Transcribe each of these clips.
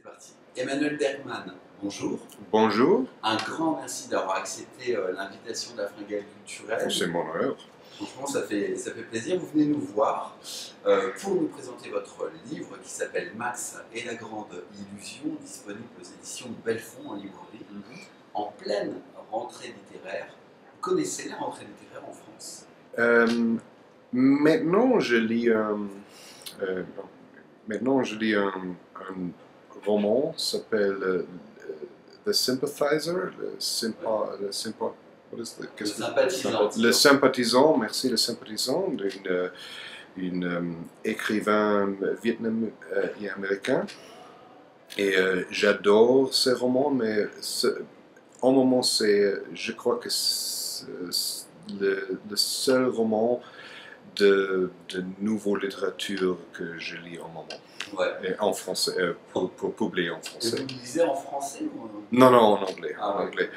Partie. Emanuel Bergmann, bonjour. Bonjour. Un grand merci d'avoir accepté l'invitation de la Fringale Culturelle. C'est mon honneur. Franchement, ça fait plaisir. Vous venez nous voir pour nous présenter votre livre qui s'appelle Max et la grande illusion, disponible aux éditions Belfond en librairie, en pleine rentrée littéraire. Vous connaissez la rentrée littéraire en France? Maintenant, je lis un roman qui s'appelle The Sympathizer, le sympathisant, merci, le sympathisant d'une écrivain vietnamien et américain. Et j'adore ces romans, mais en moment, je crois que c'est le seul roman de nouveau littérature que je lis en moment. Ouais. Et en français, pour publier en français. Et vous lisez en français ou en... Non, en anglais. Ah, en ouais. anglais.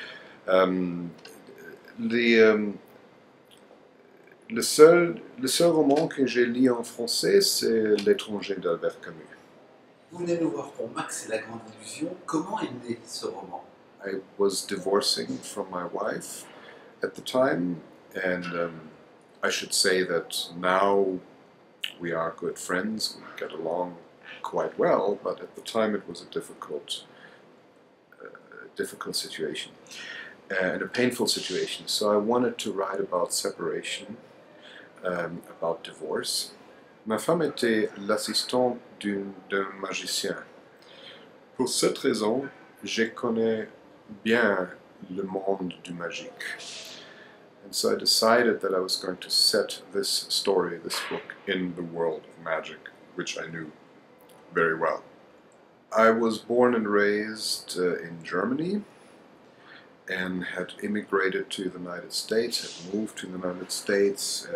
Le seul roman que j'ai lu en français, c'est L'étranger d'Albert Camus. Vous venez nous voir pour Max et la grande illusion. Comment est né ce roman? I was divorcing from my wife at the time, and I should say that now we are good friends, we get along quite well, but at the time it was a difficult situation and a painful situation. So I wanted to write about separation, about divorce. Ma femme était l'assistante d'un magicien. Pour cette raison, je connais bien le monde du magique. And so I decided that I was going to set this story, this book, in the world of magic, which I knew very well. I was born and raised in Germany and had immigrated to the United States, had moved to the United States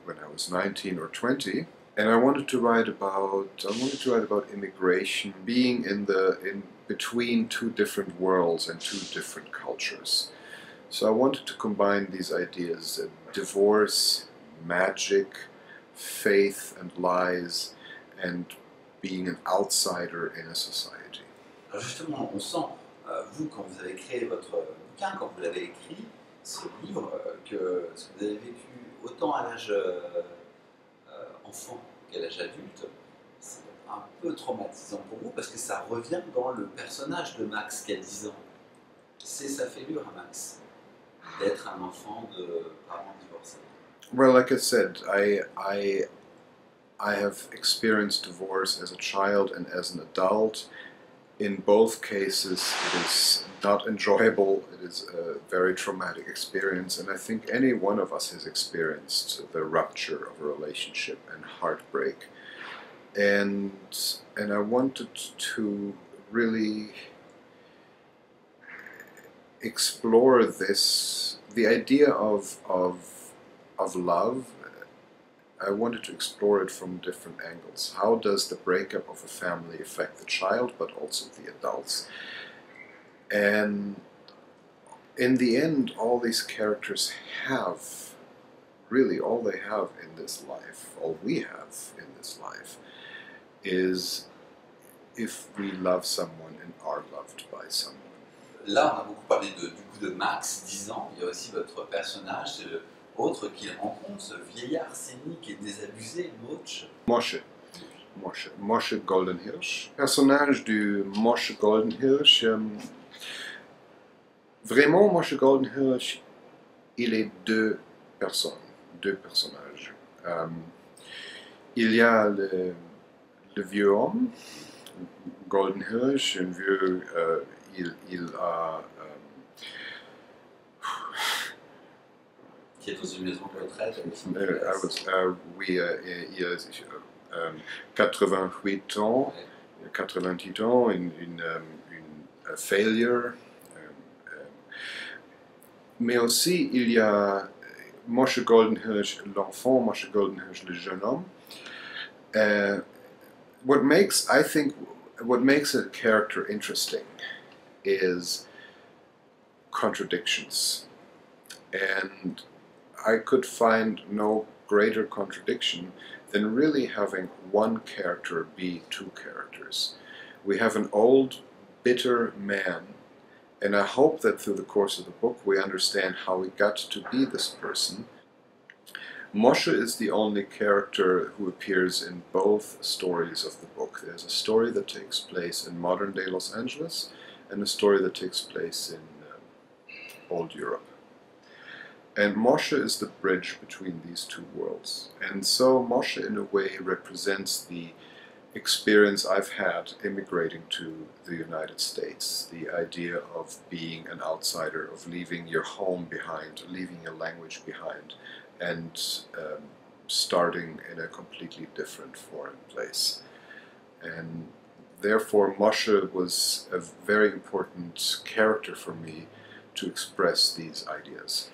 when I was 19 or 20. And I wanted to write about immigration, being in between two different worlds and two different cultures. So I wanted to combine these ideas: divorce, magic, faith and lies, and being an outsider in a society. Alors justement, on sent, vous, quand vous avez créé votre bouquin, quand vous l'avez écrit, ce livre, que ce que vous avez vécu autant à l'âge enfant qu'à l'âge adulte, c'est un peu traumatisant pour vous parce que ça revient dans le personnage de Max qui a 10 ans. C'est sa fêlure à Max d'être un enfant de parents divorcés. Well, like I said, I have experienced divorce as a child and as an adult. In both cases, it is not enjoyable. It is a very traumatic experience, and I think any one of us has experienced the rupture of a relationship and heartbreak. And I wanted to really explore the idea of love. I wanted to explore it from different angles. How does the breakup of a family affect the child, but also the adults? And in the end, all these characters have, really all they have in this life, all we have in this life, is if we love someone and are loved by someone. Là, on a beaucoup parlé du coup de Max, 10 ans. Il y a aussi votre personnage, c'est autre qu'il rencontre, ce vieillard cynique et désabusé, Moshe Goldenhirsch. Personnage du Moshe Goldenhirsch. Vraiment, Moshe Goldenhirsch, il est deux personnages. Il y a le vieux homme, Goldenhirsch, un vieux, il a... qui est dans une maison de retraite. Oui, il a 88 ans, Ouais. 88 ans, une failure. Mais aussi, il y a Moshe Goldenhirsch, l'enfant, Moshe Goldenhirsch, le jeune homme. What makes a character interesting is contradictions. And I could find no greater contradiction than really having one character be two characters. We have an old, bitter man, and I hope that through the course of the book we understand how he got to be this person. Moshe is the only character who appears in both stories of the book. There's a story that takes place in modern-day Los Angeles and a story that takes place in old Europe. And Moshe is the bridge between these two worlds. And so Moshe, in a way, represents the experience I've had immigrating to the United States. The idea of being an outsider, of leaving your home behind, leaving your language behind, and starting in a completely different foreign place. And therefore Moshe was a very important character for me to express these ideas.